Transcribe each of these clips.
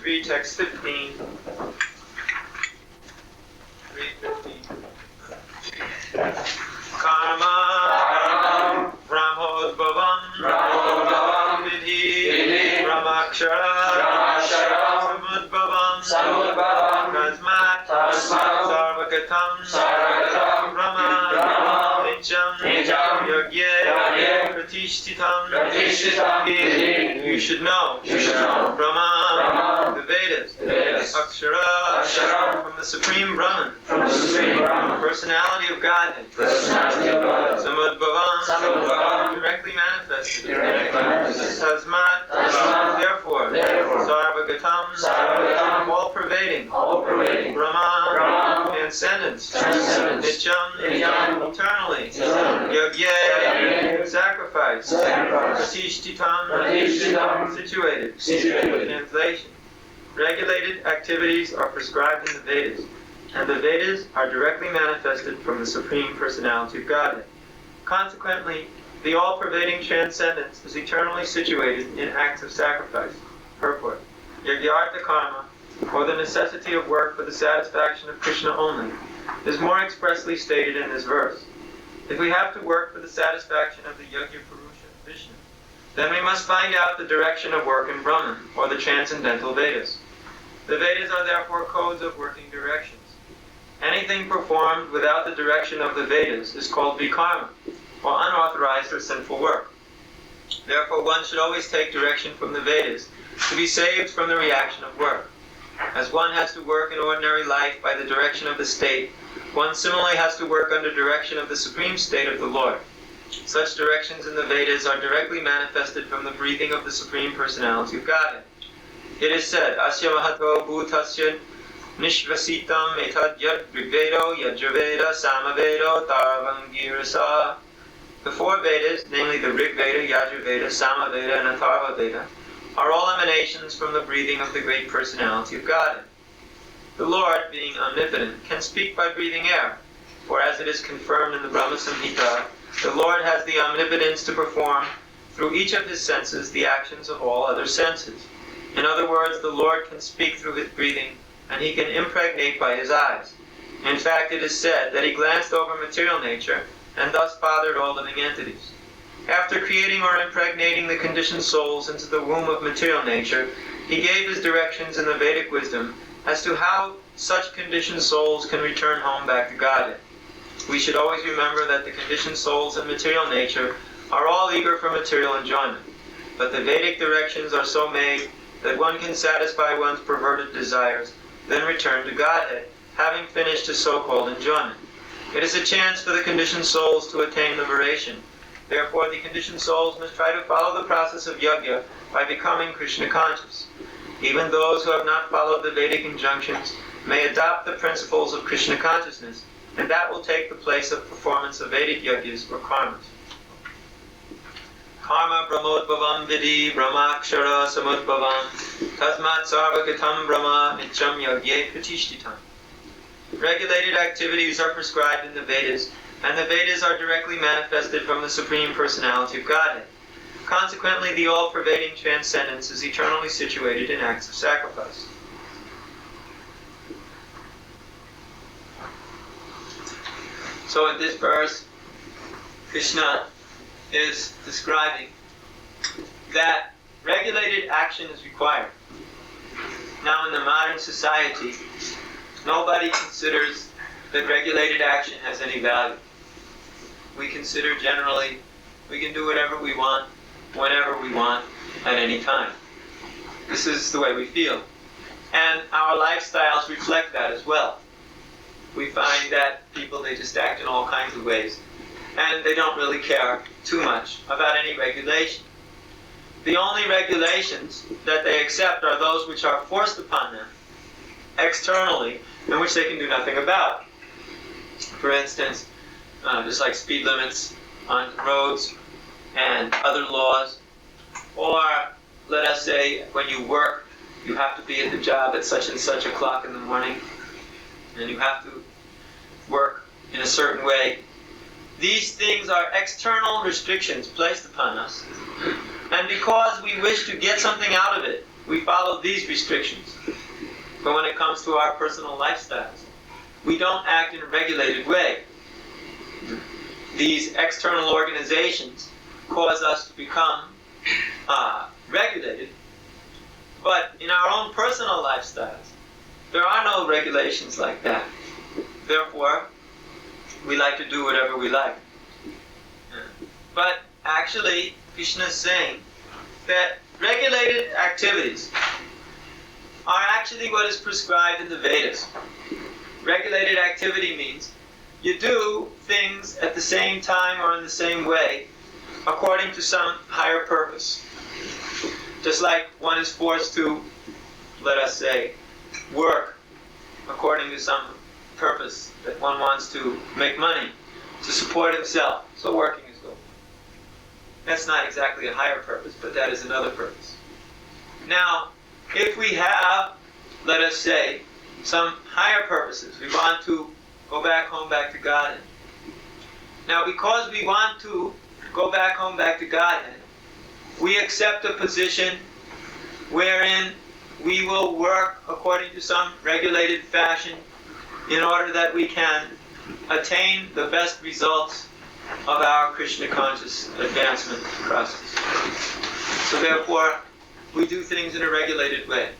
3, text 15. 3:15. Karma Brahmodbhavam Vidhi Brahmakshara Samudbhavam Tasmat Sarvagatam Brahma Nityam Yogye Pratishtitam. You should know Brahma, the Vedas, Akshara, from the Supreme Brahman, personality of Godhead, Samudbhavam, directly manifested, Tasmat, therefore, Sarvagatam, all-pervading, Brahma, transcendence, Nityam, eternally, Yogye, sacrifice, Pratishtitam, situated. Translation. Regulated activities are prescribed in the Vedas, and the Vedas are directly manifested from the Supreme Personality of Godhead. Consequently, the all-pervading transcendence is eternally situated in acts of sacrifice. Purport. Yagyartha karma, or the necessity of work for the satisfaction of Krishna only, is more expressly stated in this verse. If we have to work for the satisfaction of the Yajna Purusha, Vishnu, then we must find out the direction of work in Brahman, or the transcendental Vedas. The Vedas are therefore codes of working directions. Anything performed without the direction of the Vedas is called vikarma, or unauthorized or sinful work. Therefore, one should always take direction from the Vedas to be saved from the reaction of work. As one has to work in ordinary life by the direction of the state, one similarly has to work under direction of the supreme state of the Lord. Such directions in the Vedas are directly manifested from the breathing of the Supreme Personality of Godhead. It is said, Asya Mahato Bhutasya Nishvasitam Etad Yad Rigvedo Yajurveda Samavedo Tarvangirasa. The four Vedas, namely the Rig Veda, Yajurveda, Samaveda, and Atharva Veda, are all emanations from the breathing of the great Personality of Godhead. The Lord, being omnipotent, can speak by breathing air, for as it is confirmed in the Brahma Samhita, the Lord has the omnipotence to perform through each of his senses the actions of all other senses. In other words, the Lord can speak through his breathing, and he can impregnate by his eyes. In fact, it is said that he glanced over material nature, and thus fathered all living entities. After creating or impregnating the conditioned souls into the womb of material nature, he gave his directions in the Vedic wisdom as to how such conditioned souls can return home back to Godhead. We should always remember that the conditioned souls in material nature are all eager for material enjoyment, but the Vedic directions are so made that one can satisfy one's perverted desires, then return to Godhead, having finished his so-called enjoyment. It is a chance for the conditioned souls to attain liberation. Therefore, the conditioned souls must try to follow the process of yajna by becoming Krishna conscious. Even those who have not followed the Vedic injunctions may adopt the principles of Krishna consciousness, and that will take the place of performance of Vedic yajnas or karmas. Karma brahmodbhavam vidhi brahmakshara samudbhavam tasmat sarvagatam brahma nityam yagye pratishtitam. Regulated activities are prescribed in the Vedas, and the Vedas are directly manifested from the Supreme Personality of Godhead. Consequently, the all-pervading transcendence is eternally situated in acts of sacrifice. So in this verse, Krishna is describing that regulated action is required. Now in the modern society, nobody considers that regulated action has any value. We consider generally we can do whatever we want, whenever we want, at any time. This is the way we feel. And our lifestyles reflect that as well. We find that people, they just act in all kinds of ways. And they don't really care too much about any regulation. The only regulations that they accept are those which are forced upon them externally, and which they can do nothing about. For instance, just like speed limits on roads and other laws, or let us say when you work, you have to be at the job at such and such o'clock in the morning, and you have to work in a certain way. These things are external restrictions placed upon us, and because we wish to get something out of it, we follow these restrictions. But when it comes to our personal lifestyles, we don't act in a regulated way. These external organizations cause us to become regulated, but in our own personal lifestyles, there are no regulations like that. Therefore, we like to do whatever we like. But actually, Krishna is saying that regulated activities are actually what is prescribed in the Vedas. Regulated activity means you do things at the same time or in the same way according to some higher purpose. Just like one is forced to, let us say, work according to some purpose that one wants to make money, to support himself. So working is good. That's not exactly a higher purpose, but that is another purpose. Now, if we have, let us say, some higher purposes, we want to go back home, back to Godhead. Now, because we want to go back home, back to Godhead, we accept a position wherein we will work according to some regulated fashion in order that we can attain the best results of our Krishna conscious advancement process. So therefore, we do things in a regulated way.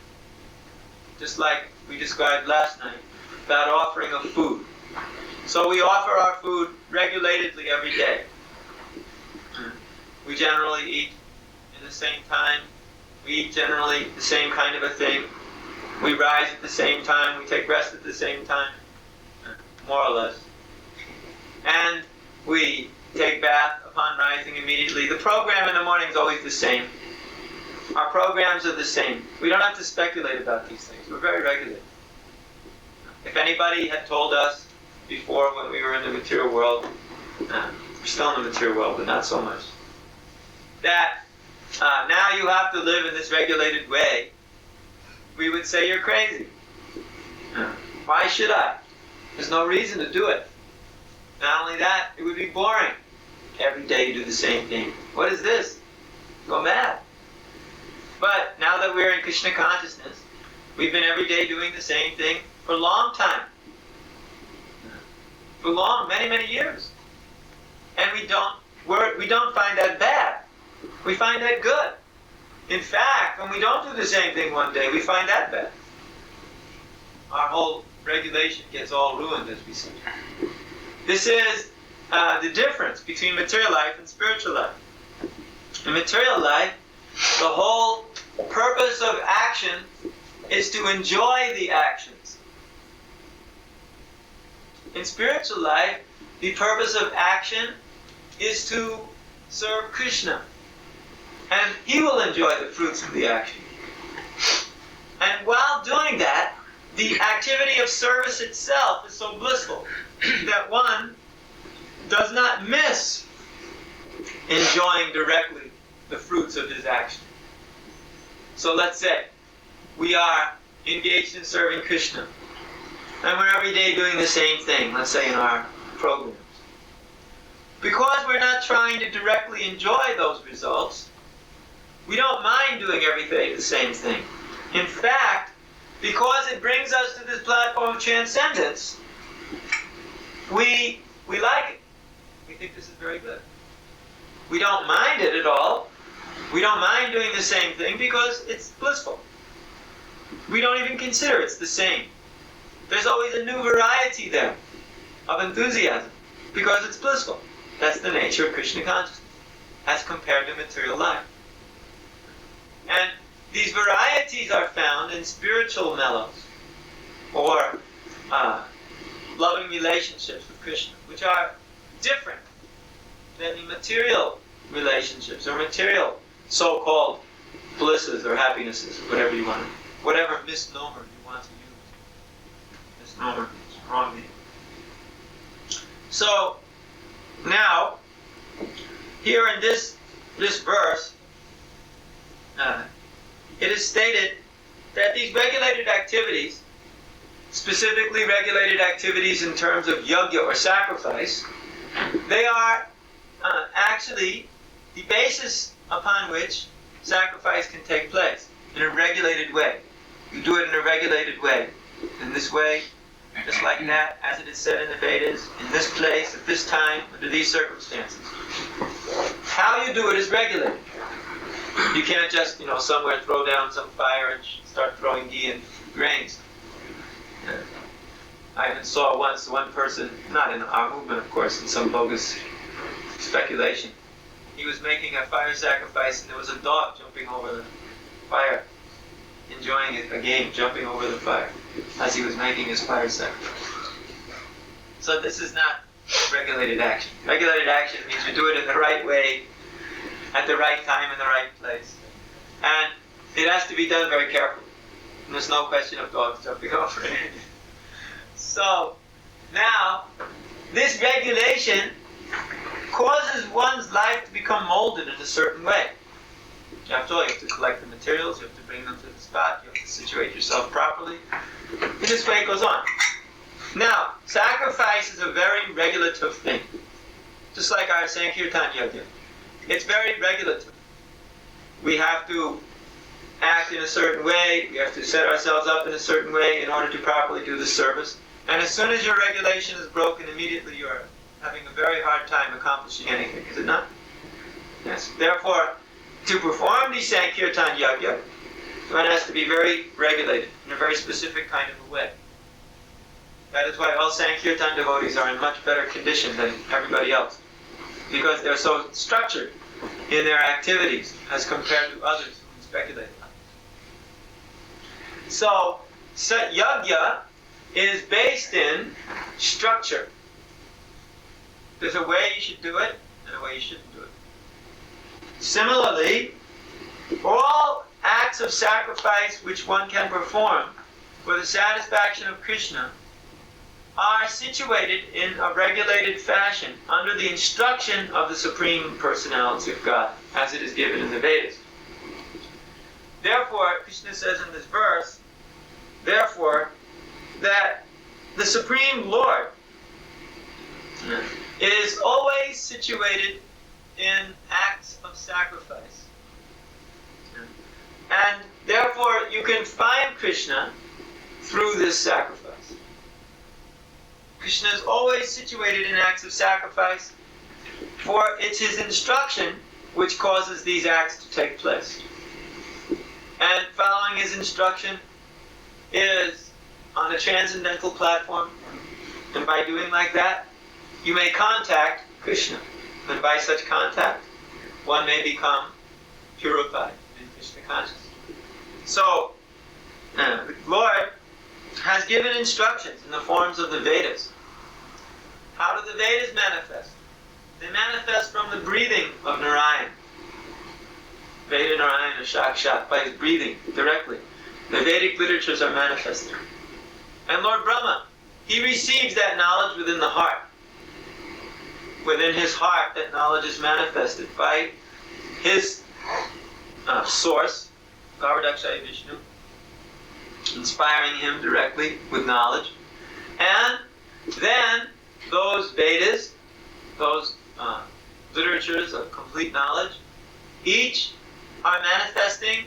Just like we described last night about offering of food. So we offer our food regulatedly every day. We generally eat in the same time. We eat generally the same kind of a thing. We rise at the same time. We take rest at the same time, more or less. And we take bath upon rising immediately. The program in the morning is always the same. Our programs are the same. We don't have to speculate about these things. We're very regulated. If anybody had told us before when we were in the material world, we're still in the material world, but not so much, that now you have to live in this regulated way, we would say you're crazy. Why should I? There's no reason to do it. Not only that, it would be boring. Every day you do the same thing. What is this? Go mad. But now that we're in Krishna consciousness, we've been every day doing the same thing for a long time. For many, many years. And we don't find that bad. We find that good. In fact, when we don't do the same thing one day, we find that bad. Our whole regulation gets all ruined, as we see. This is the difference between material life and spiritual life. In material life, the whole purpose of action is to enjoy the actions. In spiritual life, the purpose of action is to serve Krishna. And he will enjoy the fruits of the action. And while doing that, the activity of service itself is so blissful that one does not miss enjoying directly the fruits of his action. So let's say we are engaged in serving Krishna, and we're every day doing the same thing, let's say in our programs. Because we're not trying to directly enjoy those results, we don't mind doing every day the same thing. In fact, because it brings us to this platform of transcendence, we like it. We think this is very good. We don't mind it at all. We don't mind doing the same thing because it's blissful. We don't even consider it's the same. There's always a new variety there of enthusiasm because it's blissful. That's the nature of Krishna consciousness as compared to material life. And these varieties are found in spiritual mellows or loving relationships with Krishna, which are different than the material relationships or material so-called blisses or happinesses, whatever you want, whatever misnomer you want to use. Misnomer is wrong name. So now, here in this verse, it is stated that these regulated activities, specifically regulated activities in terms of yajna or sacrifice, they are actually the basis upon which sacrifice can take place. in a regulated way. You do it in a regulated way. In this way, just like that, as it is said in the Vedas, in this place, at this time, under these circumstances. How you do it is regulated. You can't just, somewhere throw down some fire and start throwing ghee and grains. I even saw once one person, not in our movement of course, in some bogus speculation, he was making a fire sacrifice and there was a dog jumping over the fire, enjoying a game, jumping over the fire as he was making his fire sacrifice. So this is not regulated action. Regulated action means you do it in the right way, at the right time, in the right place. And it has to be done very carefully. And there's no question of dogs jumping over it. So, now, this regulation causes one's life to become molded in a certain way. After all, you have to collect the materials, you have to bring them to the spot, you have to situate yourself properly. In this way it goes on. Now, sacrifice is a very regulative thing. Just like our Sankirtan Yajna. It's very regulative. We have to act in a certain way, we have to set ourselves up in a certain way in order to properly do the service. And as soon as your regulation is broken, immediately you're having a very hard time accomplishing anything, is it not? Yes. Therefore, to perform the Sankirtan Yajna, one has to be very regulated, in a very specific kind of a way. That is why all Sankirtan devotees are in much better condition than everybody else. Because they're so structured in their activities as compared to others who speculate. So, Yajna is based in structure. There's a way you should do it, and a way you shouldn't do it. Similarly, all acts of sacrifice which one can perform for the satisfaction of Krishna are situated in a regulated fashion under the instruction of the Supreme Personality of God, as it is given in the Vedas. Therefore, Krishna says in this verse, therefore, that the Supreme Lord is always situated in acts of sacrifice. And therefore, you can find Krishna through this sacrifice. Krishna is always situated in acts of sacrifice, for it's his instruction which causes these acts to take place. And following his instruction is on a transcendental platform, and by doing like that, you may contact Krishna. And by such contact, one may become purified in Krishna consciousness. So, the Lord has given instructions in the forms of the Vedas. How do the Vedas manifest? They manifest from the breathing of Narayan. Veda Narayana Shakshat, by his breathing directly. The Vedic literatures are manifested. And Lord Brahma, he receives that knowledge within the heart. Within his heart, that knowledge is manifested by his source, Gauradakshaya Vishnu, inspiring him directly with knowledge. And then those Vedas, those literatures of complete knowledge, each are manifesting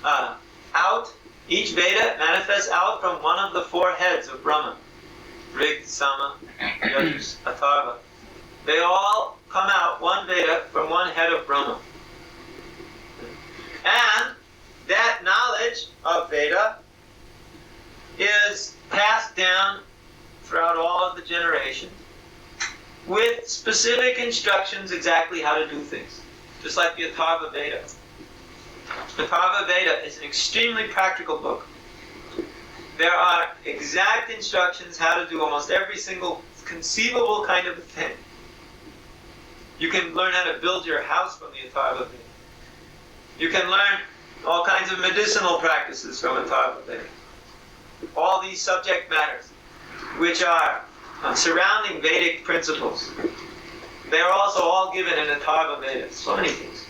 out, each Veda manifests out from one of the four heads of Brahma. Rig, Sama, Yajus, Atharva. They all come out, one Veda, from one head of Brahma. And that knowledge of Veda is passed down throughout all of the generations with specific instructions exactly how to do things. Just like the Atharva Veda. The Atharva Veda is an extremely practical book. There are exact instructions how to do almost every single conceivable kind of thing. You can learn how to build your house from the Atharva Veda. You can learn all kinds of medicinal practices from Atharva Veda. All these subject matters, which are surrounding Vedic principles, they are also all given in Atharva Veda. So many things.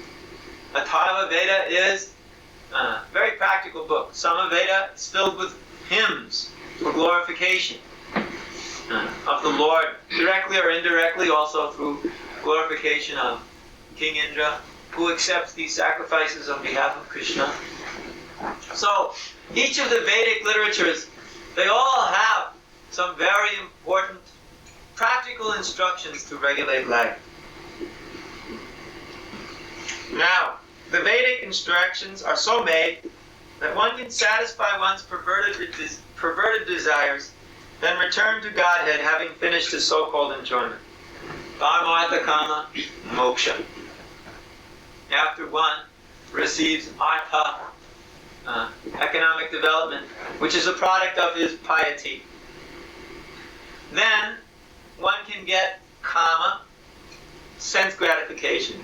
Atharva Veda is a very practical book. Sama Veda is filled with hymns for glorification of the Lord, directly or indirectly, also through glorification of King Indra, who accepts these sacrifices on behalf of Krishna. So each of the Vedic literatures, they all have some very important practical instructions to regulate life. Now, the Vedic instructions are so made that one can satisfy one's perverted desires, then return to Godhead having finished his so-called enjoyment. Dharmartha kama moksha. After one receives artha, economic development, which is a product of his piety, then one can get kama, sense gratification,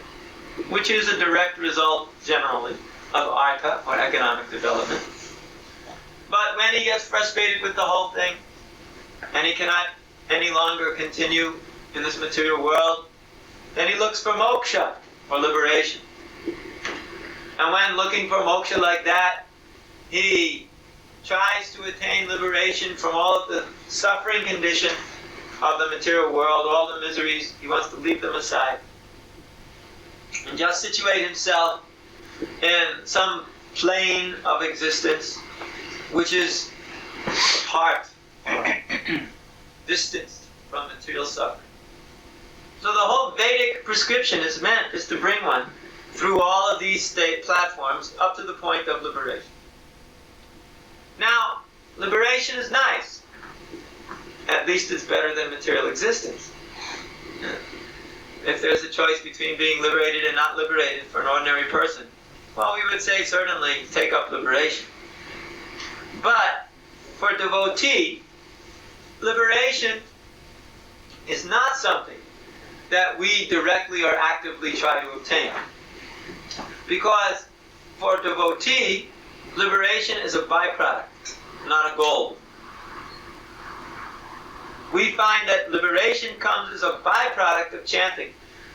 which is a direct result, generally, of artha, or economic development. But when he gets frustrated with the whole thing, and he cannot any longer continue in this material world, then he looks for moksha, or liberation. And when looking for moksha like that, he tries to attain liberation from all of the suffering condition of the material world, all the miseries. He wants to leave them aside and just situate himself in some plane of existence which is apart, distanced from material suffering. So the whole Vedic prescription is to bring one through all of these state platforms up to the point of liberation. Now, liberation is nice. At least it's better than material existence. If there's a choice between being liberated and not liberated for an ordinary person, well, we would say certainly take up liberation. But for a devotee, liberation is not something that we directly or actively try to obtain. Because for a devotee, liberation is a byproduct, not a goal. We find that liberation comes as a byproduct of chanting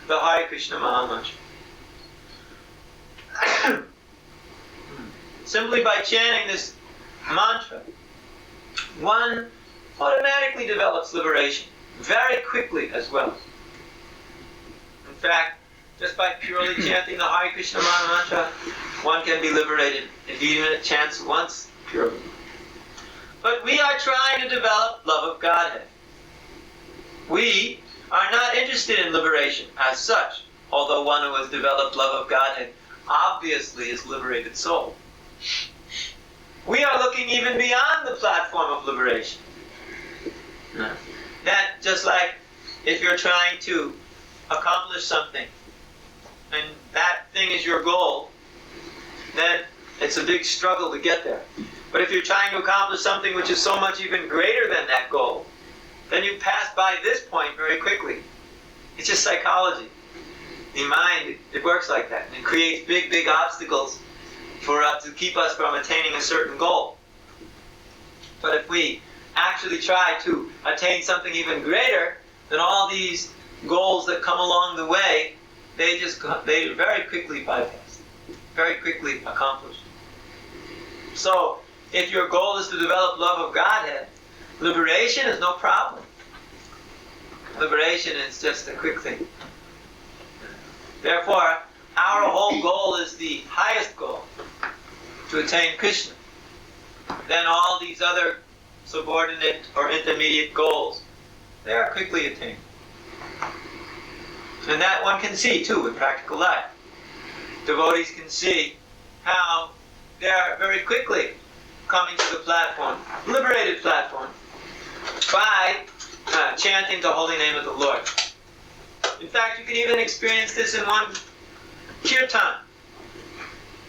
the Hare Krishna Mahamantra. Simply by chanting this mantra, one automatically develops liberation, very quickly as well. In fact, just by purely chanting the Hare Krishna Mahamantra, one can be liberated if even it chants once purely. But we are trying to develop love of Godhead. We are not interested in liberation as such, although one who has developed love of Godhead obviously is liberated soul. We are looking even beyond the platform of liberation. That just like if you're trying to accomplish something and that thing is your goal, then it's a big struggle to get there. But if you're trying to accomplish something which is so much even greater than that goal, then you pass by this point very quickly. It's just psychology. The mind, it works like that. And it creates big, big obstacles for us to keep us from attaining a certain goal. But if we actually try to attain something even greater, then all these goals that come along the way, they very quickly bypass, very quickly accomplished. So, if your goal is to develop love of Godhead, liberation is no problem. Liberation is just a quick thing. Therefore, our whole goal is the highest goal, to attain Krishna. Then all these other subordinate or intermediate goals, they are quickly attained. And that one can see too in practical life. Devotees can see how they are very quickly coming to the platform, liberated platform, by chanting the holy name of the Lord. In fact, you can even experience this in one kirtan.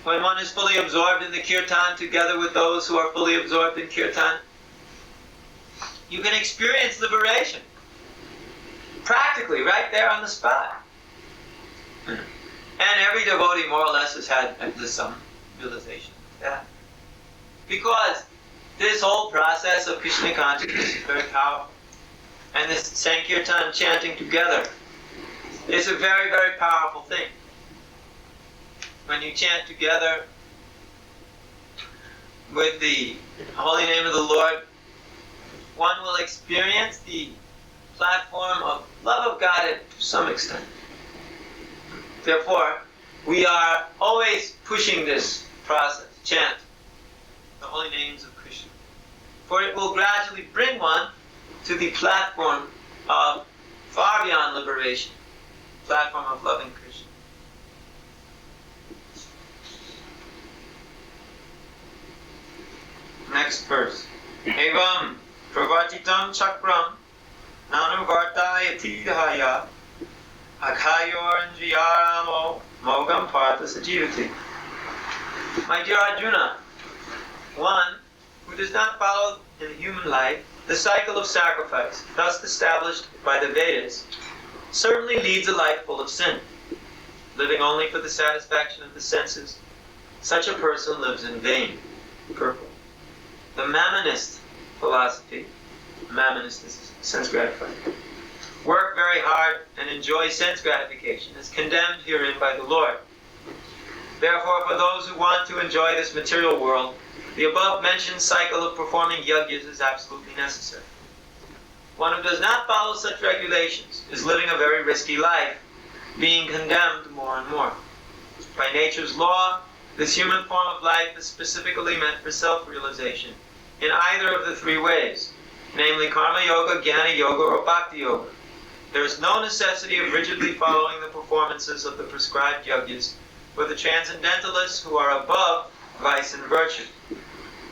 When one is fully absorbed in the kirtan together with those who are fully absorbed in kirtan, you can experience liberation. Practically, right there on the spot. And every devotee more or less has had at least some realization of that. Because this whole process of Krishna consciousness is very powerful. And this Sankirtan chanting together is a very, very powerful thing. When you chant together with the holy name of the Lord, one will experience the platform of love of God to some extent. Therefore, we are always pushing this process, chant the holy names of Krishna. For it will gradually bring one to the platform of far beyond liberation, platform of loving Krishna. Next verse. Evam pravartitam chakram nanuvartayati dhaya akhayorandriyaramo mogam partha sajivati. My dear Arjuna, one who does not follow in the human life the cycle of sacrifice, thus established by the Vedas, certainly leads a life full of sin, living only for the satisfaction of the senses. Such a person lives in vain. Purple. The Mammonist philosophy, Mammonist is sense gratifying, work very hard and enjoy sense gratification, is condemned herein by the Lord. Therefore, for those who want to enjoy this material world, the above-mentioned cycle of performing yajnas is absolutely necessary. One who does not follow such regulations is living a very risky life, being condemned more and more. By nature's law, this human form of life is specifically meant for self-realization in either of the three ways, namely karma yoga, jnana yoga, or bhakti yoga. There is no necessity of rigidly following the performances of the prescribed yajnas for the transcendentalists who are above vice and virtue.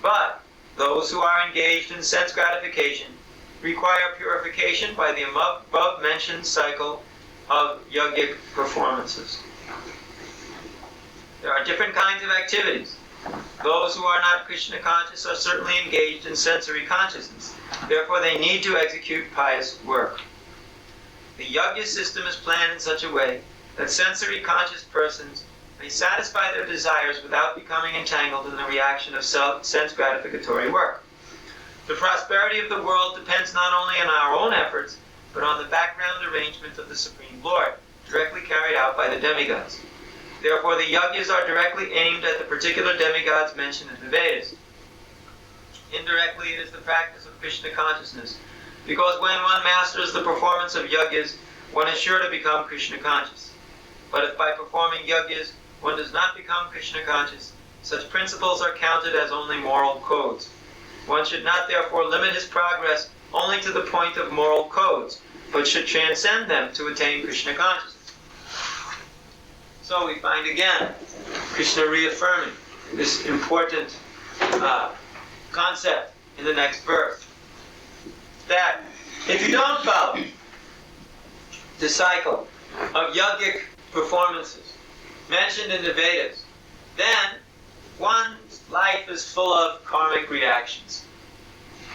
But those who are engaged in sense gratification require purification by the above-mentioned cycle of yogic performances. There are different kinds of activities. Those who are not Krishna conscious are certainly engaged in sensory consciousness. Therefore, they need to execute pious work. The yajna system is planned in such a way that sensory conscious persons may satisfy their desires without becoming entangled in the reaction of sense gratificatory work. The prosperity of the world depends not only on our own efforts, but on the background arrangement of the Supreme Lord, directly carried out by the demigods. Therefore, the yajnas are directly aimed at the particular demigods mentioned in the Vedas. Indirectly, it is the practice of Krishna consciousness, because when one masters the performance of yajnas, one is sure to become Krishna conscious. But if by performing yajnas, one does not become Krishna conscious, such principles are counted as only moral codes. One should not therefore limit his progress only to the point of moral codes, but should transcend them to attain Krishna consciousness. So we find again Krishna reaffirming this important concept in the next verse. That if you don't follow the cycle of yogic performances mentioned in the Vedas, then one's life is full of karmic reactions.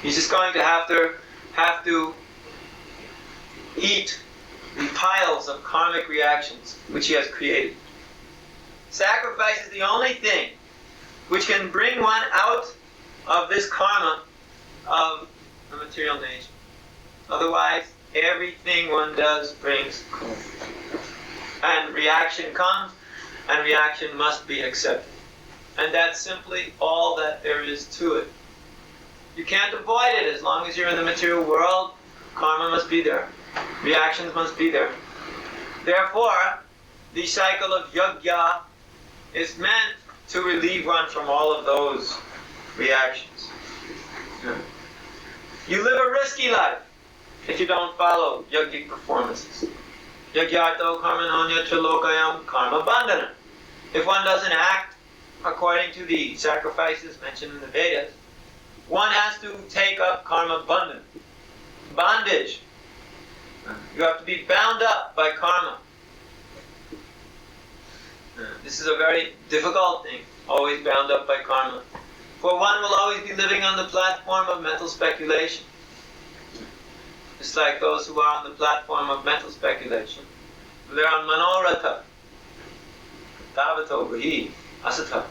He's just going to have to eat the piles of karmic reactions which he has created. Sacrifice is the only thing which can bring one out of this karma of the material nature. Otherwise, everything one does brings karma. And reaction comes, and reaction must be accepted. And that's simply all that there is to it. You can't avoid it as long as you're in the material world. Karma must be there. Reactions must be there. Therefore, the cycle of yajna is meant to relieve one from all of those reactions. You live a risky life if you don't follow yogic performances. Yagyarto karmanonya trilokayam karma bandhana. If one doesn't act according to the sacrifices mentioned in the Vedas, one has to take up karma bandhana, bondage. You have to be bound up by karma. This is a very difficult thing, always bound up by karma. For one will always be living on the platform of mental speculation. Just like those who are on the platform of mental speculation. They're on manorata, tavato vahi, asata.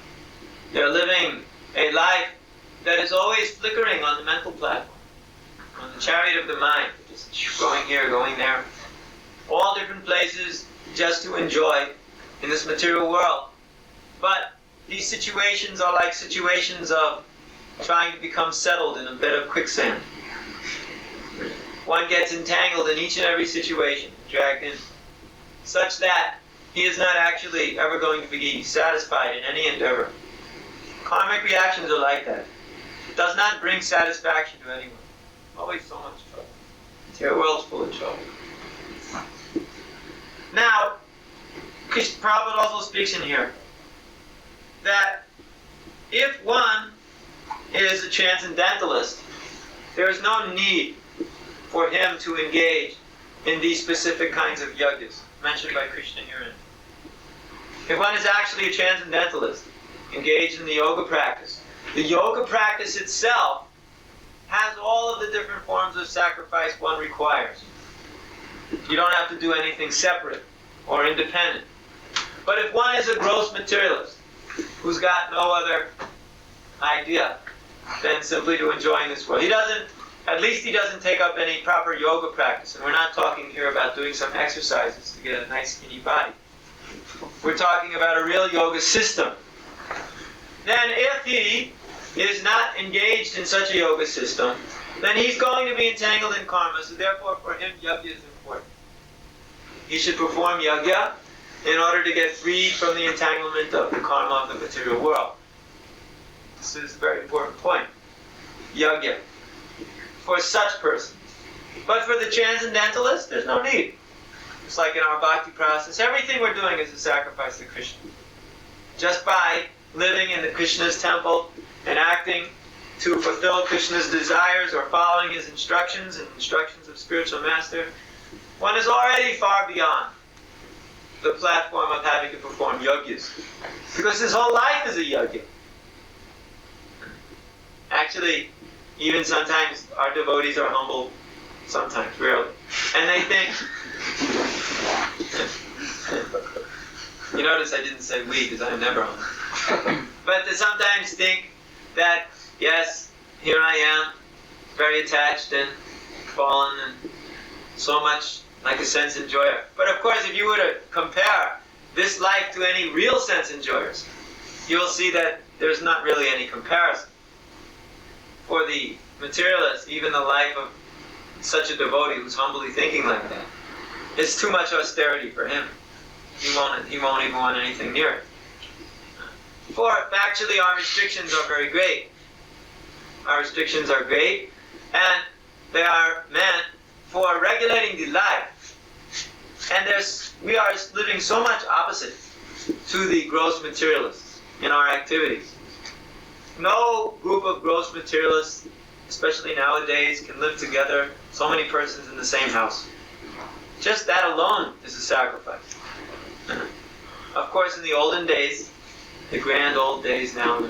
They're living a life that is always flickering on the mental platform, on the chariot of the mind, just going here, going there, all different places just to enjoy in this material world. But these situations are like situations of trying to become settled in a bed of quicksand. One gets entangled in each and every situation, dragged in, such that he is not actually ever going to be satisfied in any endeavor. Karmic reactions are like that. It does not bring satisfaction to anyone. Always so much trouble. Your world's full of trouble. Now, Krishna Prabhupada also speaks in here that if one is a transcendentalist, there is no need for him to engage in these specific kinds of yagas mentioned by Krishna herein. If one is actually a transcendentalist, engaged in the yoga practice itself has all of the different forms of sacrifice one requires. You don't have to do anything separate or independent. But if one is a gross materialist who's got no other idea than simply to enjoying this world, at least he doesn't take up any proper yoga practice. And we're not talking here about doing some exercises to get a nice skinny body. We're talking about a real yoga system. Then if he is not engaged in such a yoga system, then he's going to be entangled in karma. So therefore for him, yajna is important. He should perform yajna in order to get freed from the entanglement of the karma of the material world. This is a very important point. Yajna. For such persons. But for the transcendentalist, there's no need. It's like in our bhakti process, everything we're doing is a sacrifice to Krishna. Just by living in the Krishna's temple and acting to fulfill Krishna's desires or following his instructions and instructions of spiritual master, one is already far beyond the platform of having to perform yajnas. Because his whole life is a yajna. Actually, even sometimes our devotees are humble, sometimes, rarely. And they think, you notice I didn't say we because I am never humble. But they sometimes think that, yes, here I am, very attached and fallen and so much like a sense enjoyer. But of course, if you were to compare this life to any real sense enjoyers, you'll see that there's not really any comparison. For the materialist, even the life of such a devotee who's humbly thinking like that, it's too much austerity for him. He won't even want anything near it. For actually our restrictions are very great. Our restrictions are great, and they are meant for regulating the life. And we are living so much opposite to the gross materialists in our activities. No group of gross materialists, especially nowadays, can live together, so many persons in the same house. Just that alone is a sacrifice. Of course, in the olden days, the grand old days now,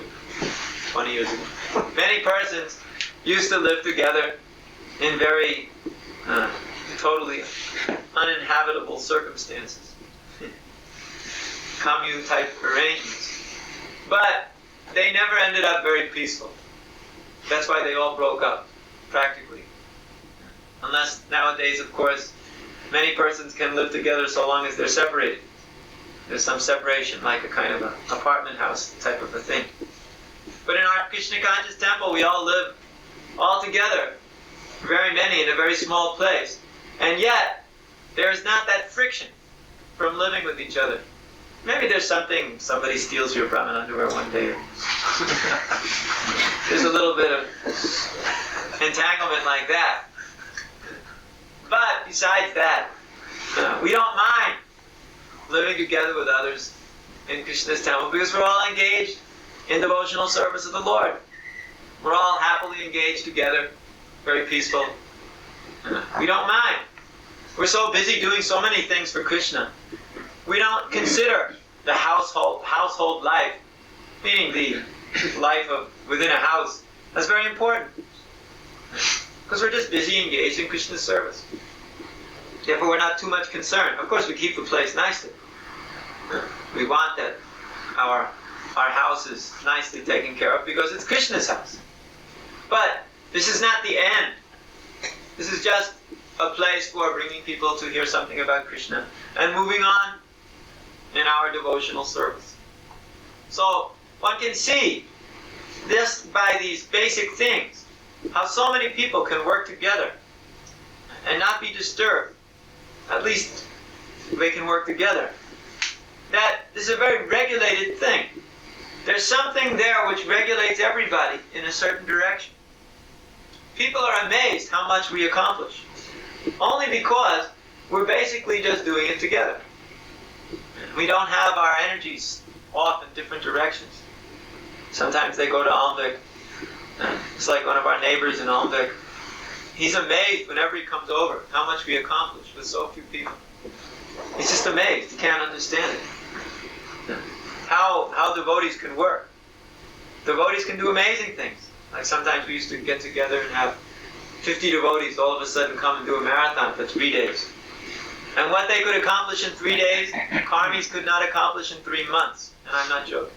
20 years ago, many persons used to live together in very totally uninhabitable circumstances. Commune-type arrangements. But they never ended up very peaceful. That's why they all broke up, practically. Unless nowadays, of course, many persons can live together so long as they're separated. There's some separation, like a kind of an apartment house type of a thing. But in our Krishna conscious temple, we all live all together, very many in a very small place. And yet, there's not that friction from living with each other. Maybe there's somebody steals your Brahman underwear one day. There's a little bit of entanglement like that. But besides that, we don't mind living together with others in Krishna's temple because we're all engaged in devotional service of the Lord. We're all happily engaged together, very peaceful. We don't mind. We're so busy doing so many things for Krishna. We don't consider the household life, meaning the life of within a house, as very important. Because we're just busy engaged in Krishna's service. Therefore, we're not too much concerned. Of course, we keep the place nicely. We want that our house is nicely taken care of because it's Krishna's house. But this is not the end. This is just a place for bringing people to hear something about Krishna and moving on in our devotional service. So one can see this by these basic things, how so many people can work together and not be disturbed. At least they can work together. That is a very regulated thing. There's something there which regulates everybody in a certain direction. People are amazed how much we accomplish, only because we're basically just doing it together. We don't have our energies off in different directions. Sometimes they go to Almvik. It's like one of our neighbors in Almvik. He's amazed whenever he comes over how much we accomplish with so few people. He's just amazed. He can't understand it. How devotees can work. Devotees can do amazing things. Like sometimes we used to get together and have 50 devotees all of a sudden come and do a marathon for 3 days. And what they could accomplish in 3 days, karmis could not accomplish in 3 months. And I'm not joking.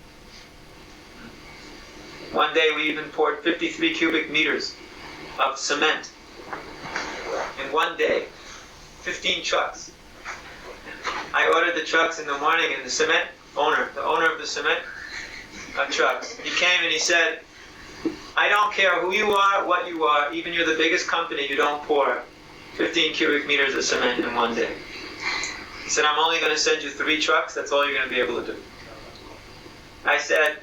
One day we even poured 53 cubic meters of cement. In one day, 15 trucks. I ordered the trucks in the morning, and the owner of the cement trucks, he came and he said, I don't care who you are, what you are, even you're the biggest company, you don't pour 15 cubic meters of cement in one day. He said, I'm only going to send you 3 trucks, that's all you're going to be able to do. I said,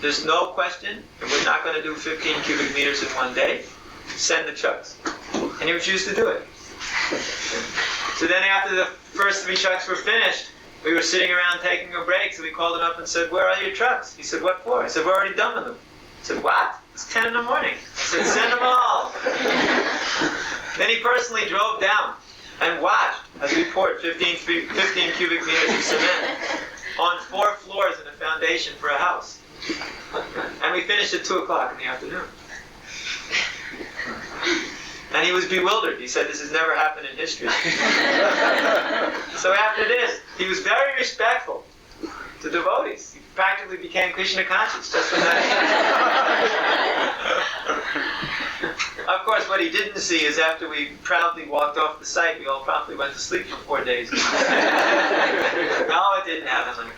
there's no question, if we're not going to do 15 cubic meters in one day, send the trucks. And he refused to do it. So then after the first 3 trucks were finished, we were sitting around taking a break, so we called him up and said, where are your trucks? He said, what for? I said, we're already done with them. I said, what? It's 10 in the morning. I said, send them all. Then he personally drove down and watched as we poured 15 cubic meters of cement on 4 floors in a foundation for a house. And we finished at 2 o'clock in the afternoon. And he was bewildered. He said, this has never happened in history. So after this, he was very respectful to devotees. He practically became Krishna conscious just from that. Of course, what he didn't see is after we proudly walked off the site, we all promptly went to sleep for 4 days. No, it didn't happen.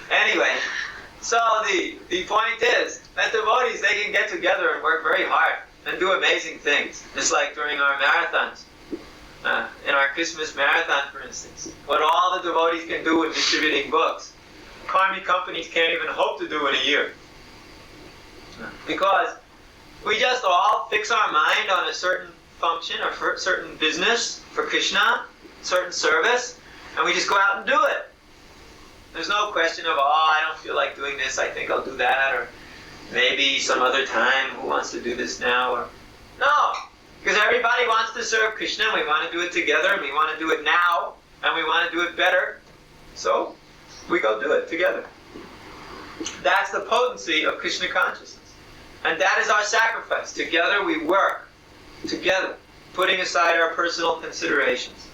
Anyway, so the point is that devotees, they can get together and work very hard and do amazing things. Just like during our marathons. In our Christmas marathon, for instance. What all the devotees can do in distributing books, karmi companies can't even hope to do in a year. Because we just all fix our mind on a certain function or for a certain business for Krishna, certain service, and we just go out and do it. There's no question of, I don't feel like doing this, I think I'll do that, or maybe some other time, who wants to do this now? Or no, because everybody wants to serve Krishna, and we want to do it together, and we want to do it now, and we want to do it better. So, we go do it together. That's the potency of Krishna consciousness. And that is our sacrifice. Together we work. Together. Putting aside our personal considerations.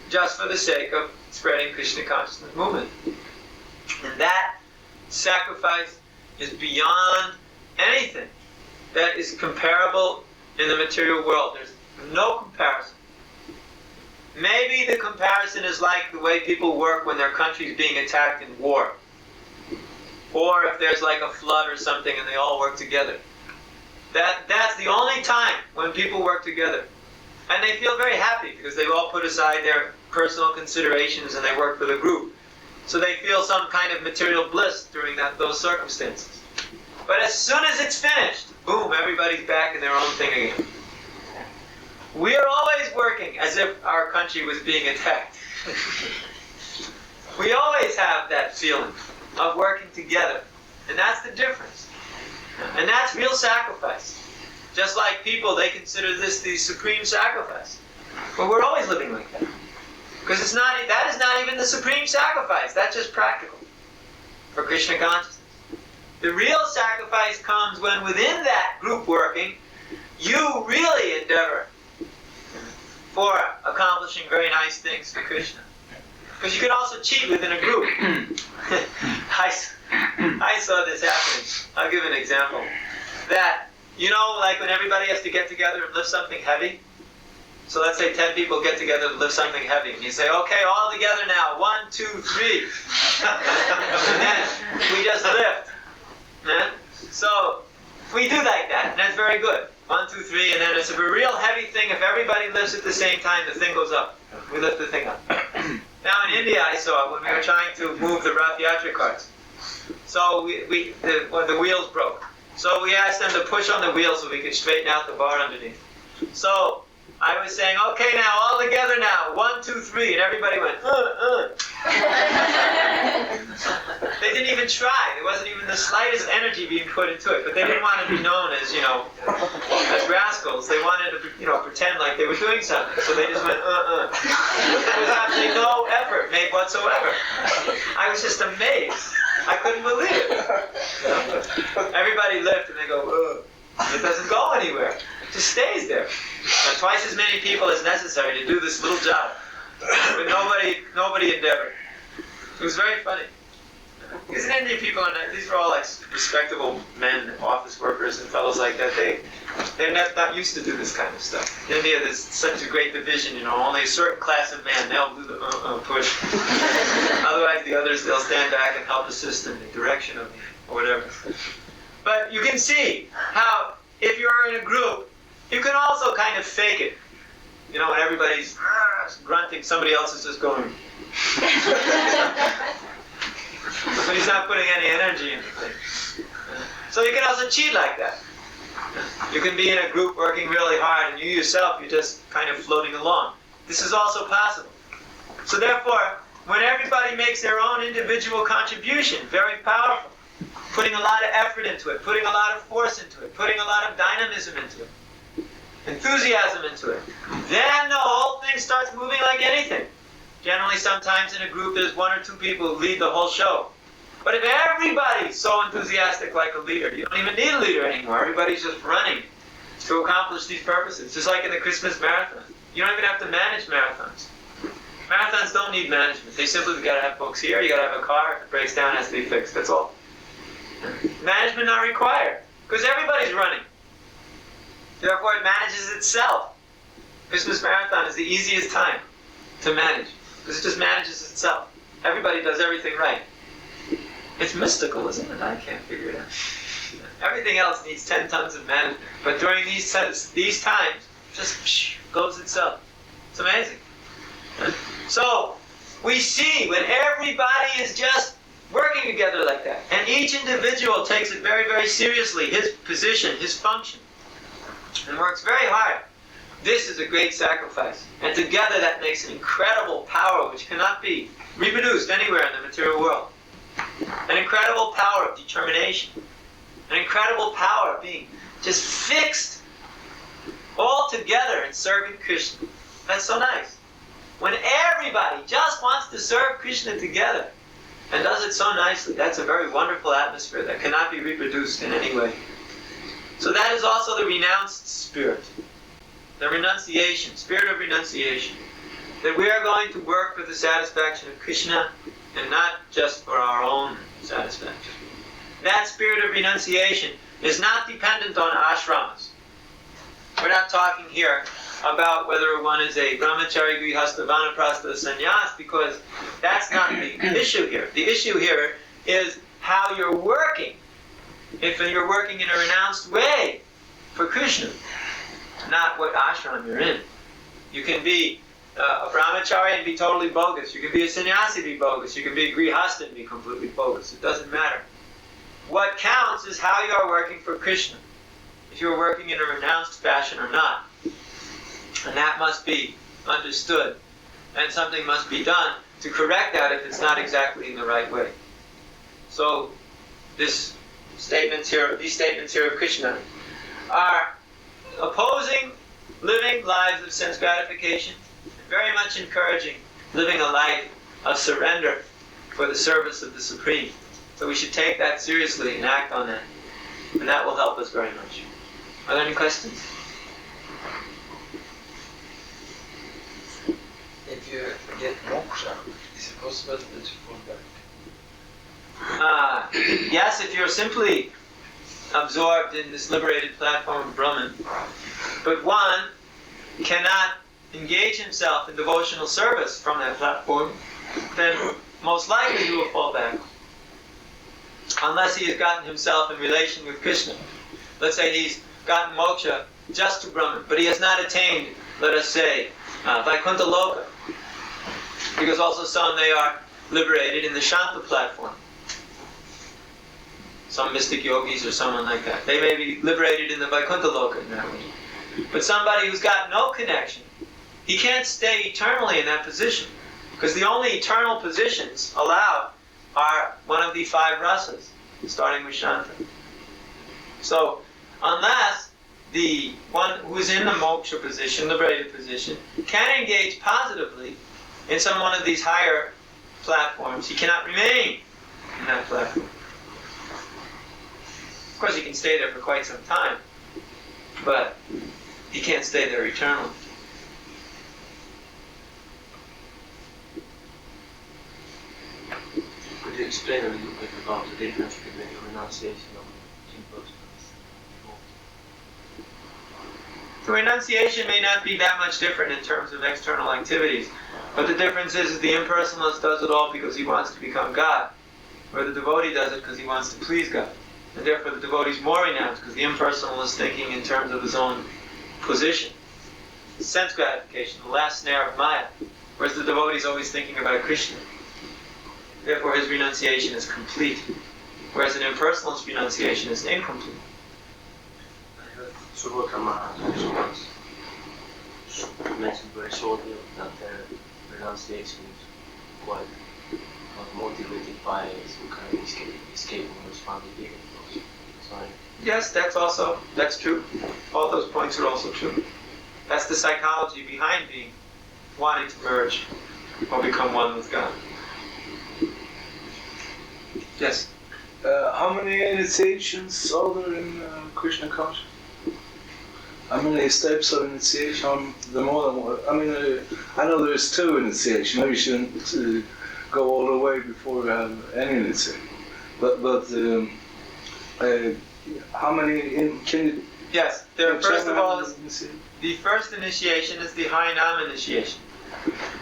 Just for the sake of spreading Krishna consciousness movement. And that sacrifice is beyond anything that is comparable in the material world. There's no comparison. Maybe the comparison is like the way people work when their country is being attacked in war. Or if there's like a flood or something and they all work together. That's the only time when people work together. And they feel very happy because they've all put aside their personal considerations and they work for the group. So they feel some kind of material bliss during those circumstances. But as soon as it's finished, boom, everybody's back in their own thing again. We are always working as if our country was being attacked. We always have that feeling of working together. And that's the difference. And that's real sacrifice. Just like people, they consider this the supreme sacrifice. But we're always living like that. Because that is not even the supreme sacrifice. That's just practical for Krishna consciousness. The real sacrifice comes when within that group working, you really endeavor for accomplishing very nice things for Krishna. Because you can also cheat within a group. I saw this happening. I'll give an example. That, like when everybody has to get together and lift something heavy. So let's say 10 people get together to lift something heavy. And you say, okay, all together now. 1, 2, 3. And then we just lift. So we do like that. And that's very good. 1, 2, 3. And then it's a real heavy thing. If everybody lifts at the same time, the thing goes up. We lift the thing up. Now in India I saw when we were trying to move the Rath Yatra carts. So the wheels broke. So we asked them to push on the wheels so we could straighten out the bar underneath. So I was saying, okay, now all together now, 1, 2, 3, and everybody went, They didn't even try. There wasn't even the slightest energy being put into it. But they didn't want to be known as, as rascals. They wanted to, pretend like they were doing something. So they just went, But there was absolutely no effort made whatsoever. I was just amazed. I couldn't believe it. Everybody lift and they go, ugh. It doesn't go anywhere. It just stays there. And twice as many people as necessary to do this little job. But nobody endeavored. It was very funny. Because in Indian people, these are all like respectable men, office workers and fellows like that. They're not used to do this kind of stuff. In India, there's such a great division, only a certain class of man, they'll do the push. Otherwise, the others, they'll stand back and help assist in the direction of or whatever. But you can see how, if you're in a group, you can also kind of fake it. When everybody's grunting, somebody else is just going. But he's not putting any energy into things. So you can also cheat like that. You can be in a group working really hard, and you yourself, you're just kind of floating along. This is also possible. So therefore, when everybody makes their own individual contribution, very powerful, putting a lot of effort into it, putting a lot of force into it, putting a lot of dynamism into it, enthusiasm into it, then the whole thing starts moving like anything. Generally, sometimes in a group, there's 1 or 2 people who lead the whole show. But if everybody's so enthusiastic like a leader, you don't even need a leader anymore. Everybody's just running to accomplish these purposes. Just like in the Christmas marathon. You don't even have to manage marathons. Marathons don't need management. They simply got to have folks here, you got to have a car, if it breaks down, it has to be fixed. That's all. Management not required, because everybody's running. Therefore, it manages itself. Christmas marathon is the easiest time to manage, because it just manages itself. Everybody does everything right. It's mystical, isn't it? I can't figure it out. Everything else needs 10 tons of management, but during these times, just goes itself. It's amazing. So, we see when everybody is just working together like that, and each individual takes it very, very seriously, his position, his function, and works very hard. This is a great sacrifice. And together that makes an incredible power which cannot be reproduced anywhere in the material world. An incredible power of determination. An incredible power of being just fixed all together in serving Krishna. That's so nice. When everybody just wants to serve Krishna together and does it so nicely, that's a very wonderful atmosphere that cannot be reproduced in any way. So that is also the renounced spirit. The renunciation, spirit of renunciation. That we are going to work for the satisfaction of Krishna and not just for our own satisfaction. That spirit of renunciation is not dependent on ashramas. We're not talking here about whether one is a brahmachari, grihastha, vanaprastha, sannyas, because that's not the issue here. The issue here is how you're working. If you're working in a renounced way for Krishna, not what ashram you're in. You can be a brahmachari and be totally bogus. You can be a sannyasi and be bogus. You can be a grihastha and be completely bogus. It doesn't matter. What counts is how you are working for Krishna. If you're working in a renounced fashion or not. And that must be understood. And something must be done to correct that if it's not exactly in the right way. So these statements here of Krishna are opposing living lives of sense gratification, very much encouraging living a life of surrender for the service of the Supreme. So we should take that seriously and act on that. And that will help us very much. Are there any questions? If you get moksha, is it possible that you fall back? Yes, if you're simply absorbed in this liberated platform of Brahman. But one cannot engage himself in devotional service from that platform, then most likely he will fall back. Unless he has gotten himself in relation with Krishna. Let's say he's gotten moksha just to Brahman, but he has not attained, let us say, Vaikuntha Loka. Because also some they are liberated in the Shanta platform. some mystic yogis or someone like that. They may be liberated in the Vaikuntha Loka in that way. But somebody who's got no connection, he can't stay eternally in that position. Because the only eternal positions allowed are one of the 5 rasas, starting with Shanta. So, unless the one who's in the moksha position, liberated position, can engage positively in some one of these higher platforms, he cannot remain in that platform. Of course, he can stay there for quite some time, but he can't stay there eternally. Could you explain a little bit about the difference between the renunciation of impulse? The renunciation may not be that much different in terms of external activities, but the difference is the impersonalist does it all because he wants to become God, where the devotee does it because he wants to please God. And therefore the devotee is more renounced because the impersonal is thinking in terms of his own position. Sense gratification, the last snare of Maya, whereas the devotee is always thinking about Krishna. Therefore his renunciation is complete, whereas an impersonalist renunciation is incomplete. Subodha Maharaj once mentioned very shortly that their renunciation is quite motivated by some kind of escaping responsibility. Yes, that's true. All those points are also true. That's the psychology behind wanting to merge or become one with God. Yes? How many initiations are there in Krishna consciousness? How many steps of initiation? The more than one. I mean, I know there's 2 initiations. Maybe you shouldn't go all the way before you have any initiation. But how many? Can you? Yes. First of all, the first initiation is the Harinam initiation,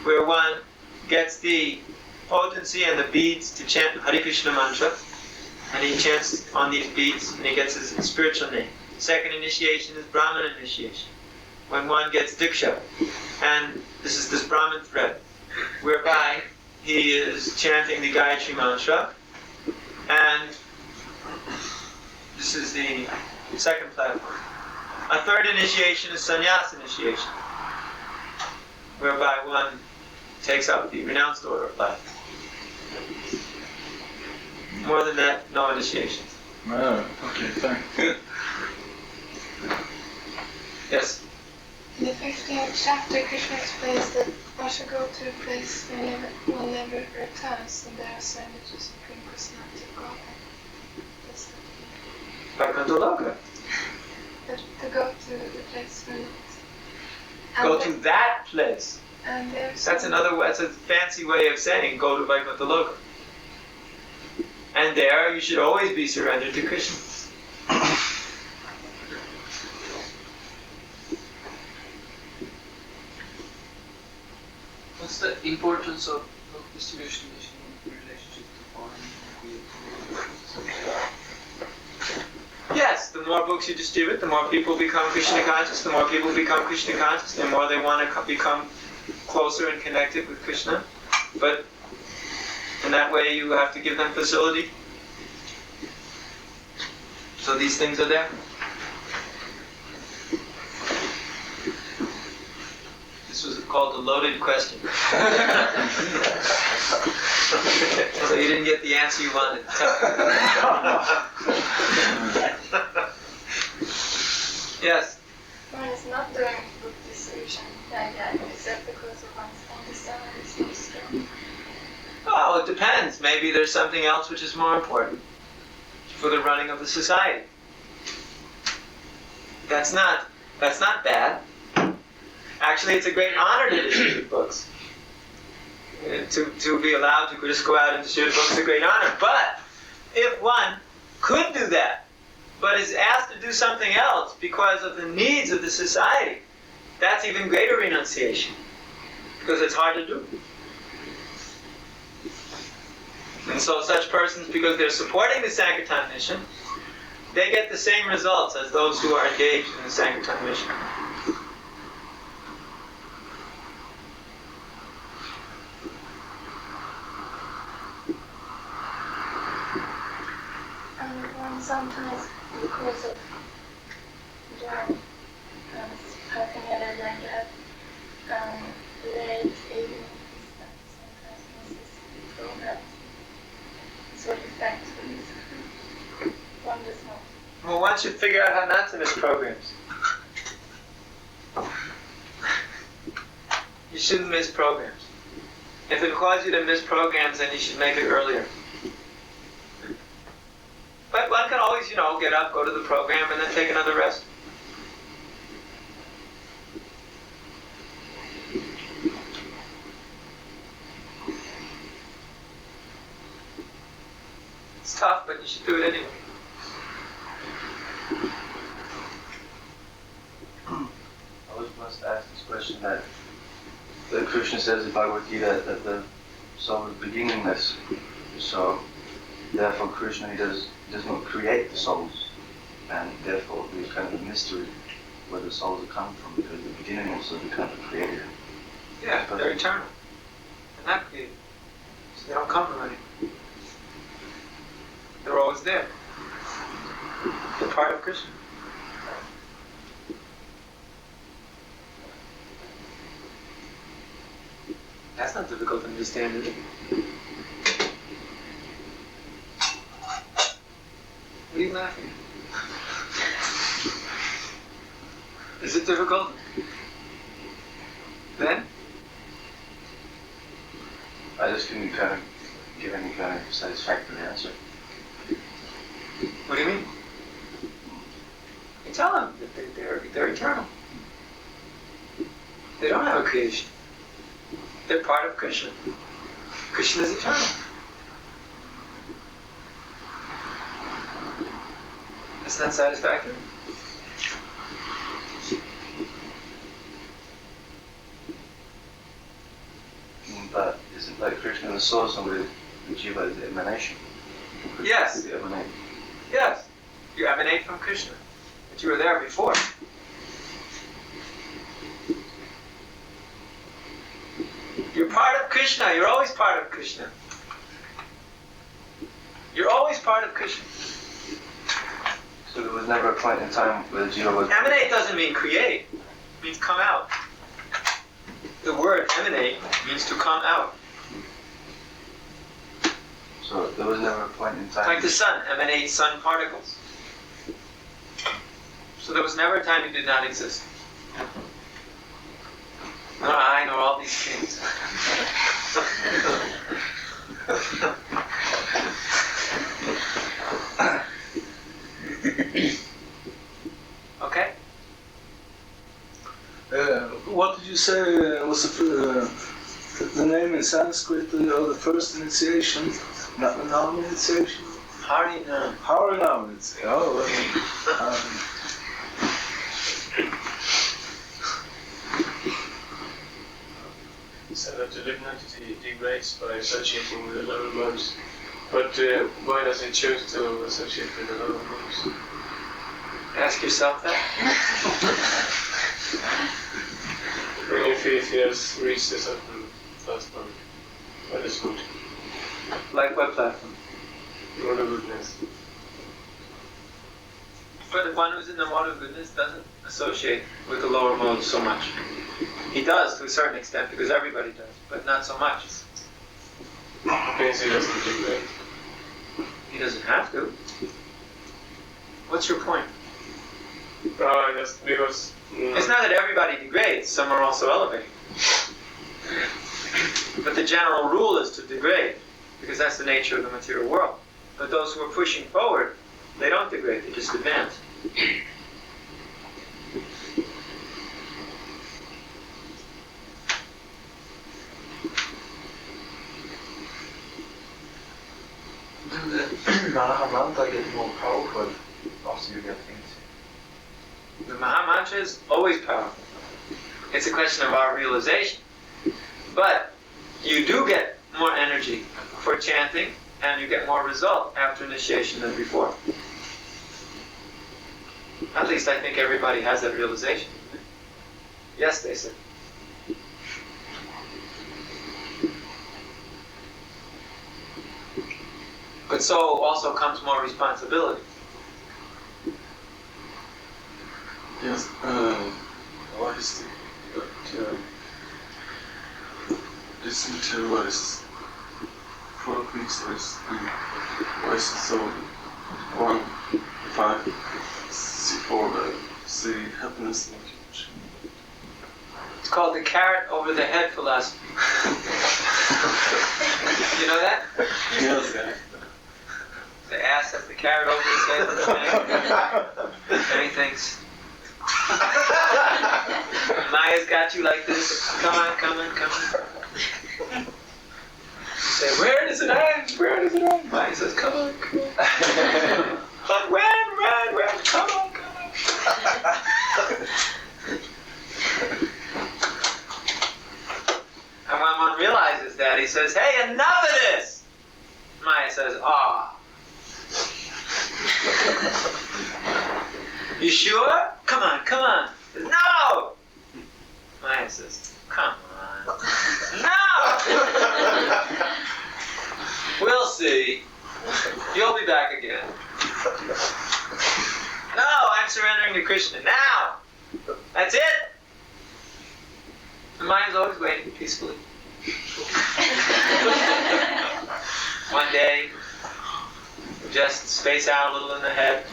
where one gets the potency and the beads to chant Hare Krishna mantra, and he chants on these beads, and he gets his spiritual name. Second initiation is Brahman initiation, when one gets Diksha, and this is this Brahman thread, whereby he is chanting the Gayatri mantra, and this is the second platform. A third initiation is Sannyas initiation, whereby one takes up the renounced order of life. More than that, no initiations. Oh, okay, thanks. Yes? In the 15th chapter, Krishna explains that one should go to a place where one never returns, and there are sandwiches of Supreme Personality of Godhead. Vaikuntha Loka. But to go to the place where Go to that place. And there's That's a fancy way of saying go to Vaikuntha Loka. And there you should always be surrendered to Krishna. What's the importance of distribution in relationship to foreign? Yes, the more books you distribute, the more people become Krishna conscious. The more people become Krishna conscious, the more they want to become closer and connected with Krishna. But in that way you have to give them facility. So these things are there. This was called the loaded question. So you didn't get the answer you wanted. Yes? one is not doing book distribution like that, except because of one's own desire is so strong. Oh, it depends. Maybe there's something else which is more important for the running of the society. That's not bad. Actually, it's a great honor to distribute books. To be allowed to just go out and distribute books is a great honor. But if one could do that, but is asked to do something else because of the needs of the society, that's even greater renunciation. Because it's hard to do. And so such persons, because they're supporting the Sankirtan mission, they get the same results as those who are engaged in the Sankirtan mission. And sometimes because of having everyone you have late evenings and sometimes misses programs. So it affects these wonderful. Well, once you figure out how not to miss programs. You shouldn't miss programs. If it caused you to miss programs, then you should make it earlier. But one can always, get up, go to the program, and then take another rest. It's tough, but you should do it anyway. I was once asked this question that Krishna says in Bhagavad Gita that the soul is beginningless. So therefore Krishna he does not create the souls, and therefore there's kind of a mystery where the souls are coming from, because the beginning also becomes created. Yeah, they're eternal. They're not created. So they don't come from anything. They're always there. They're part of Krishna. That's not difficult to understand, is it? What are you laughing at? Is it difficult? Then? I just couldn't kind of give any kind of satisfactory answer. What do you mean? You tell them that they're eternal. They don't have a creation. They're part of Krishna. Krishna is eternal. Isn't that satisfactory? But isn't like Krishna the source and the Jiva is the emanation? Yes. The emanate. Yes. You emanate from Krishna. But you were there before. You're part of Krishna. You're always part of Krishna. You're always part of Krishna. So there was never a point in time where the Jiva was... Emanate doesn't mean create. It means come out. The word emanate means to come out. So there was never a point in time... Like the sun emanates sun particles. So there was never a time it did not exist. Nor I, nor all these things. Okay? What did you say was the name in Sanskrit of the first initiation? Nam initiation? Harinam. Harinam initiation. Oh, So that the living entity degrades by associating with the lower modes. But why does it choose to associate with the lower modes? Ask yourself that. If he has reached a certain platform, that is good. Like what platform? Mode of goodness. But one who's in the mode of goodness doesn't associate with the lower modes so much. He does to a certain extent because everybody does, but not so much. Means he doesn't degrade. He doesn't have to. What's your point? Just because... It's not that everybody degrades, some are also elevating. But the general rule is to degrade, because that's the nature of the material world. But those who are pushing forward, they don't degrade, they just advance. The Mahamantra get more powerful after you get into. The Mahamantra is always powerful. It's a question of our realization. But you do get more energy for chanting, and you get more result after initiation than before. At least I think everybody has that realization. Yes, they say. But so also comes more responsibility. Yes. What is this material is for pieces? Why is it so 1, 5, 4, the happiness in the future? It's called the carrot over the head philosophy. You know that? Yes, yeah. The ass has the carrot over his head. And he thinks, Maya's got you like this. Come on, come on, come on. You say, where does it end? Where does it end? Maya says, come on, come on. But when? Come on, come on. And when one realizes that, he says, hey, enough of this! Maya says, ah. You sure? Come on, come on. No! Maya says, come on. No! We'll see. You'll be back again. No, I'm surrendering to Krishna now. That's it. The mind's always waiting peacefully. One day, just space out a little in the head.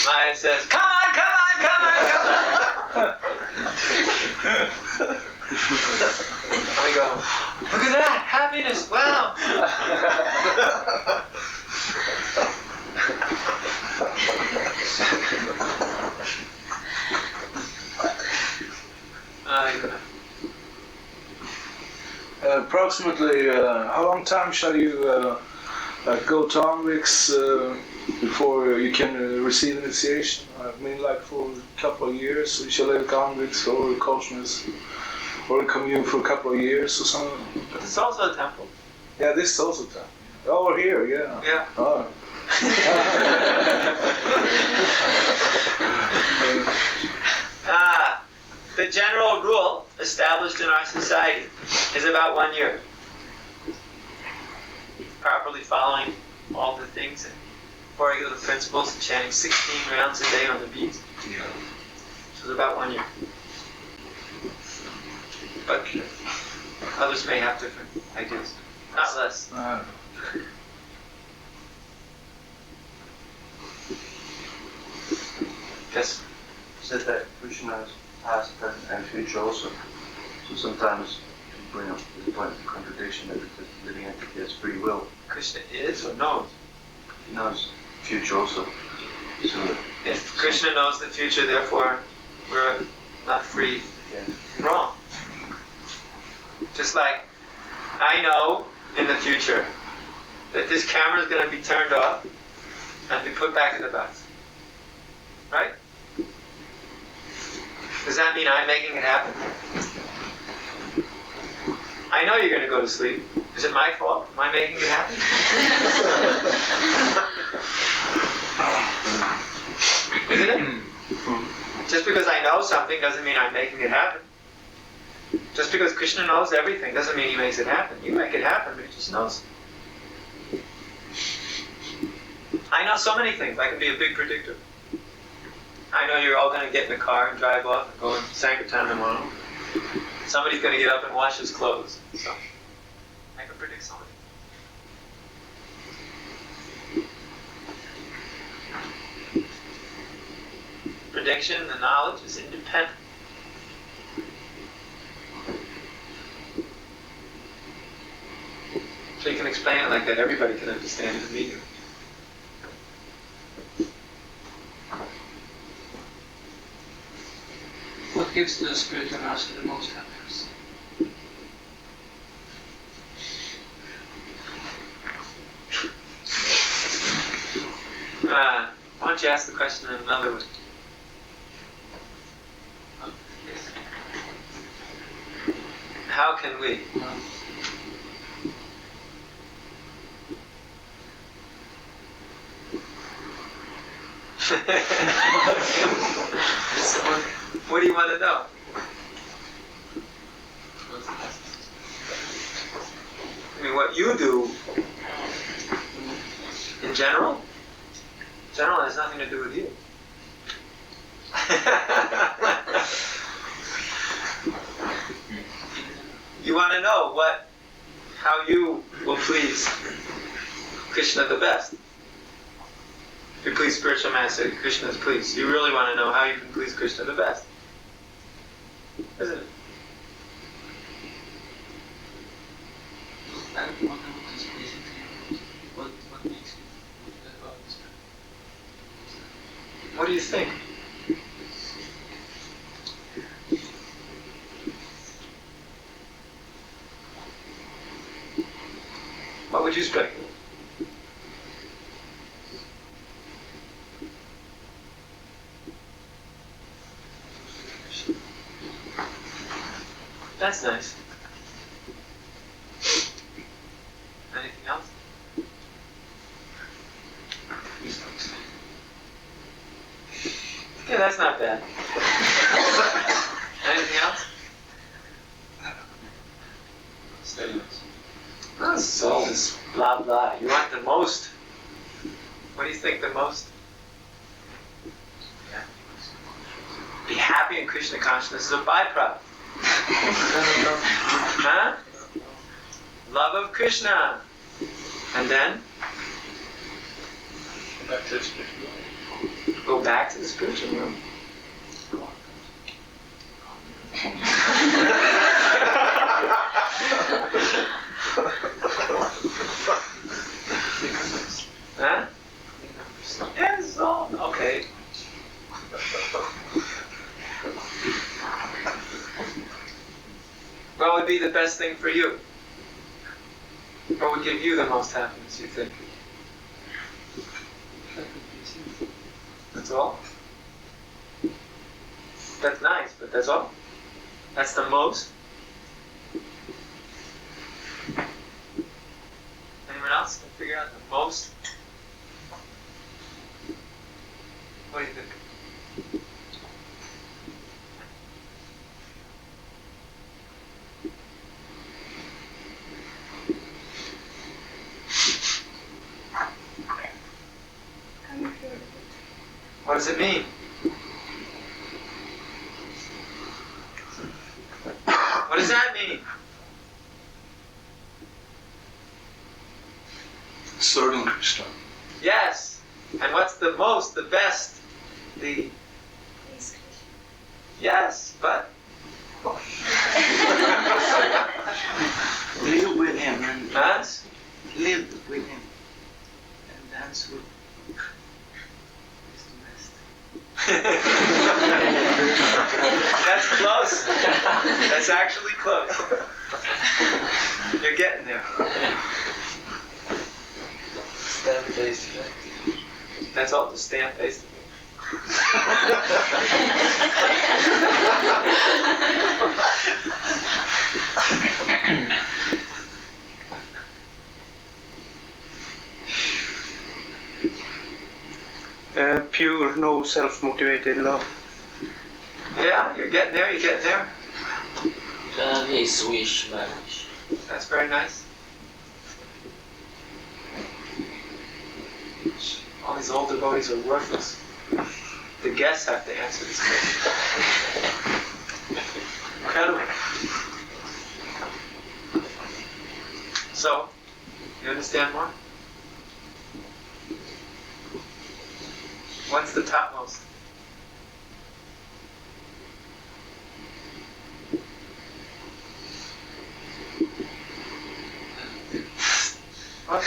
Maya says, come on, come on, come on, come on. And we go, look at that, happiness, wow. Approximately, how long time shall you go to Anviks before you can receive initiation? I mean, like for a couple of years, you shall live Anviks or Koshness or commune for a couple of years or something. But it's also a temple. Yeah, this is also time. Over here, yeah. Yeah. Oh. The general rule established in our society is about 1 year. Properly following all the things and following the principles and chanting 16 rounds a day on the beat. Yeah. So it's about 1 year. But others may have different ideas. Not less. Yes. You said that Krishna is past, present, and future also. So sometimes you bring up the point of the contradiction that the living entity has free will. Krishna is or knows? He knows future also. So If Krishna knows the future, therefore we're not free. yeah. Wrong. Just like I know in the future that this camera is going to be turned off and be put back in the box. Right? Does that mean I'm making it happen? I know you're going to go to sleep. Is it my fault? Am I making it happen? Isn't it? Just because I know something doesn't mean I'm making it happen. Just because Krishna knows everything doesn't mean he makes it happen. You make it happen, but he just knows. I know so many things. I can be a big predictor. I know you're all going to get in the car and drive off and go in Sankirtan tomorrow. Somebody's going to get up and wash his clothes. So I can predict something. Prediction and knowledge is independent. So you can explain it like that. Everybody can understand it immediately. What gives the spiritual master the most happiness? Why don't you ask the question in another way? How can we? What do you want to know? I mean, what you do in general? General has nothing to do with you. You want to know how you will please Krishna the best. If you please spiritual master, Krishna is pleased. You really want to know how you can please Krishna the best. Isn't it? I don't know what is basically what makes it about this. What do you think? What would you speculate? That's nice. Anything else? Yeah, that's not bad. Anything else? Steadiness. That's all this blah blah. You want the most. What do you think the most? Be happy in Krishna consciousness is a byproduct. Huh? Love of Krishna. And then? Back to the spiritual life. Go back to the spiritual room. Huh? Yes, all okay. What would be the best thing for you? What would give you the most happiness, you think? That's all? That's nice, but that's all? That's the most? Anyone else can figure out the most? What do you think? What does it mean? What does that mean? Serving Krishna. Yes. And what's the most, the best, the... Yes, but... Live with him and Dance? live with him and dance with is the best. That's close. That's actually close. You're getting there. Stamp-based. That's all the stamp-based. Pure, no self-motivated love. Yeah, you're getting there, you're getting there. His wish, my wish. That's very nice. All these old devotees are worthless. The guests have to answer this question. Incredible. So, you understand more? What's the topmost? What?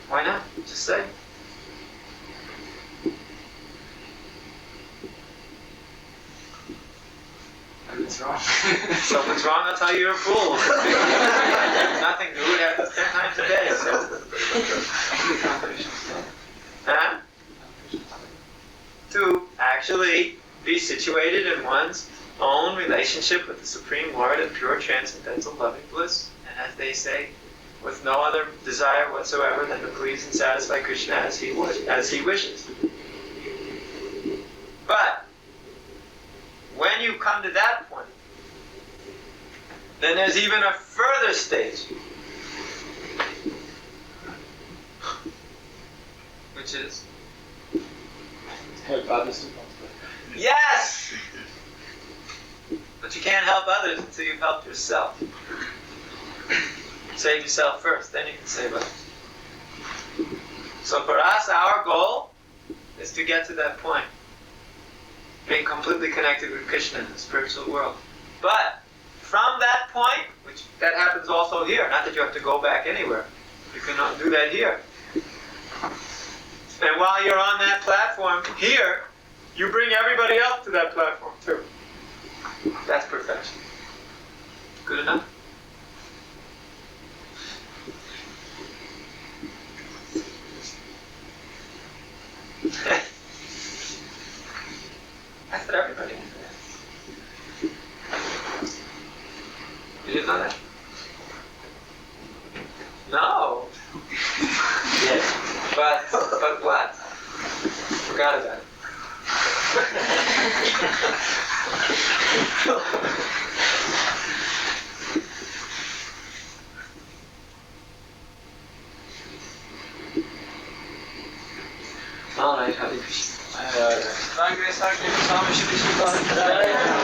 Why not? Just say. It's wrong. If something's wrong, I'll tell you you're a fool. Nothing new, it happens 10 times a day, so. Huh? To actually be situated in one's own relationship with the Supreme Lord in pure transcendental loving bliss. And as they say, with no other desire whatsoever than to please and satisfy Krishna as he wishes. But when you come to that point, then there's even a further stage, which is Help others to not. Yes! But you can't help others until you've helped yourself. Save yourself first, then you can save others. So for us, our goal is to get to that point. Being completely connected with Krishna in the spiritual world. But from that point, which that happens also here, not that you have to go back anywhere. You can do that here. And while you're on that platform here, you bring everybody else to that platform too. That's perfection. Good enough? That's what everybody can do. You didn't know that? No. Yes. But what? Forgot about it. All right, Harikesa. Harikesa Swami,